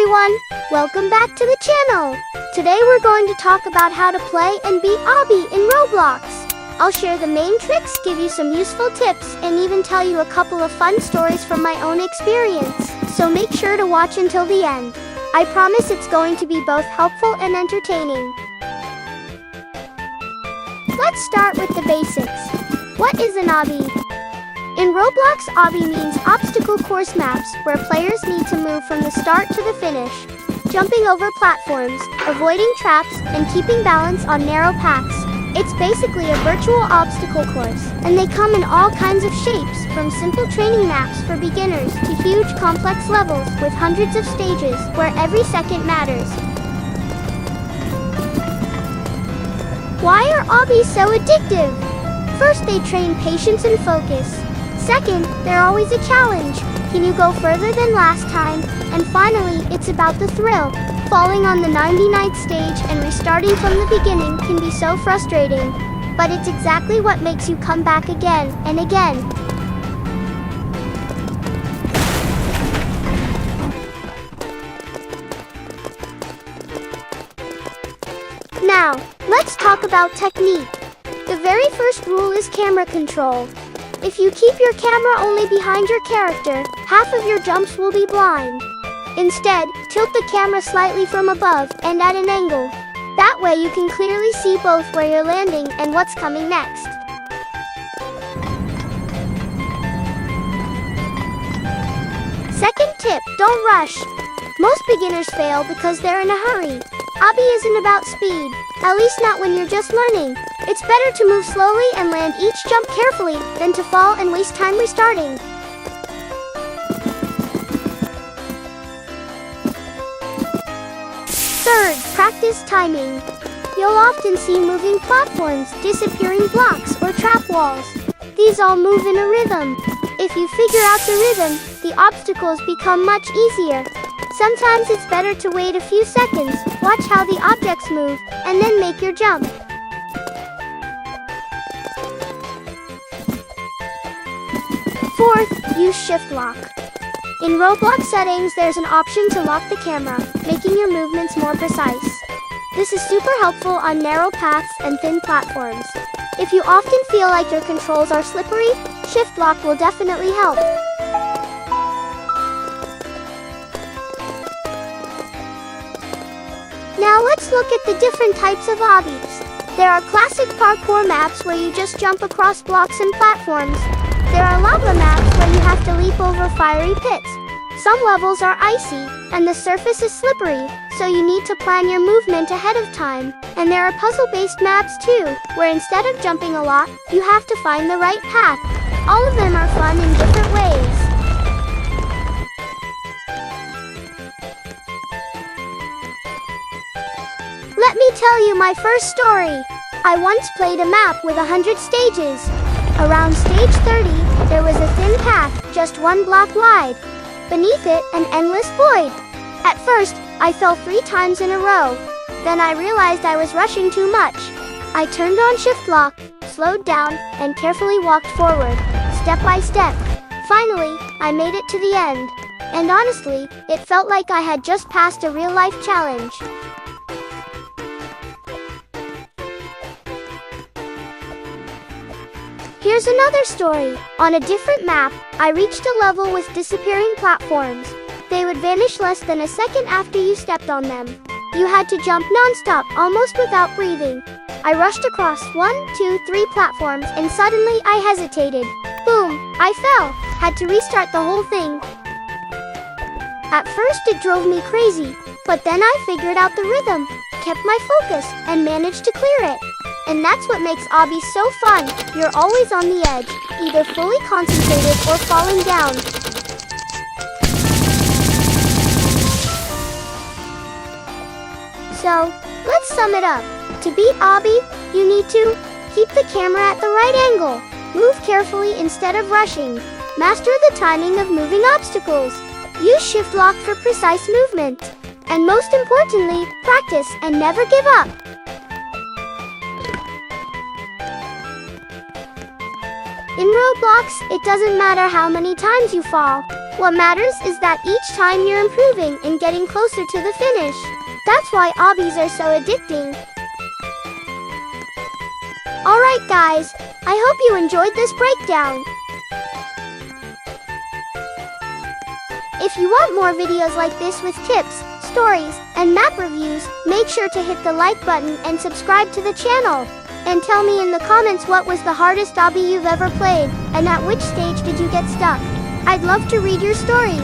everyone! Welcome back to the channel! Today we're going to talk about how to play and beat Obby in Roblox. I'll share the main tricks, give you some useful tips, and even tell you a couple of fun stories from my own experience. So make sure to watch until the end. I promise it's going to be both helpful and entertaining. Let's start with the basics. What is an obby? In Roblox, obby means obstacle course maps, where players need to move from the start to the finish, jumping over platforms, avoiding traps, and keeping balance on narrow paths. It's basically a virtual obstacle course, and they come in all kinds of shapes, from simple training maps for beginners to huge complex levels with hundreds of stages, where every second matters. Why are obbies so addictive? First, they train patience and focus. Second, they're always a challenge. Can you go further than last time? And finally, it's about the thrill. Falling on the 99th stage and restarting from the beginning can be so frustrating. But it's exactly what makes you come back again and again. Now, let's talk about technique. The very first rule is camera control. If you keep your camera only behind your character, half of your jumps will be blind. Instead, tilt the camera slightly from above and at an angle. That way you can clearly see both where you're landing and what's coming next. Second tip, don't rush. Most beginners fail because they're in a hurry. Obby isn't about speed, at least not when you're just learning. It's better to move slowly and land each jump carefully than to fall and waste time restarting. Third, practice timing. You'll often see moving platforms, disappearing blocks, or trap walls. These all move in a rhythm. If you figure out the rhythm, the obstacles become much easier. Sometimes it's better to wait a few seconds, watch how the objects move, and then make your jump. Fourth, use shift lock. In Roblox settings, there's an option to lock the camera, making your movements more precise. This is super helpful on narrow paths and thin platforms. If you often feel like your controls are slippery, shift lock will definitely help. Now let's look at the different types of obbies. There are classic parkour maps where you just jump across blocks and platforms. There are lava maps where you have to leap over fiery pits. Some levels are icy, and the surface is slippery, so you need to plan your movement ahead of time. And there are puzzle-based maps too, where instead of jumping a lot, you have to find the right path. All of them are fun in different ways. Let me tell you my first story. I once played a map with 100 stages. Around stage 30, there was a thin path, just one block wide. Beneath it, an endless void. At first, I fell 3 times in a row. Then I realized I was rushing too much. I turned on shift lock, slowed down, and carefully walked forward, step by step. Finally, I made it to the end. And honestly, it felt like I had just passed a real-life challenge. Here's another story. On a different map, I reached a level with disappearing platforms. They would vanish less than a second after you stepped on them. You had to jump non-stop, almost without breathing. I rushed across 1, 2, 3 platforms and suddenly I hesitated. Boom! I fell. Had to restart the whole thing. At first it drove me crazy, but then I figured out the rhythm, kept my focus, and managed to clear it. And that's what makes obby so fun. You're always on the edge, either fully concentrated or falling down. So, let's sum it up. To beat obby, you need to keep the camera at the right angle, move carefully instead of rushing, master the timing of moving obstacles, use shift lock for precise movement, and most importantly, practice and never give up. In Roblox, it doesn't matter how many times you fall. What matters is that each time you're improving and getting closer to the finish. That's why obbies are so addicting. Alright guys, I hope you enjoyed this breakdown. If you want more videos like this with tips, stories, and map reviews, make sure to hit the like button and subscribe to the channel. And tell me in the comments what was the hardest obby you've ever played, and at which stage did you get stuck. I'd love to read your stories.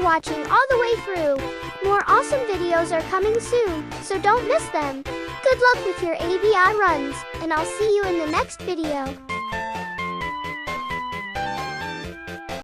Watching all the way through. More awesome videos are coming soon, so don't miss them. Good luck with your ABI runs, and I'll see you in the next video.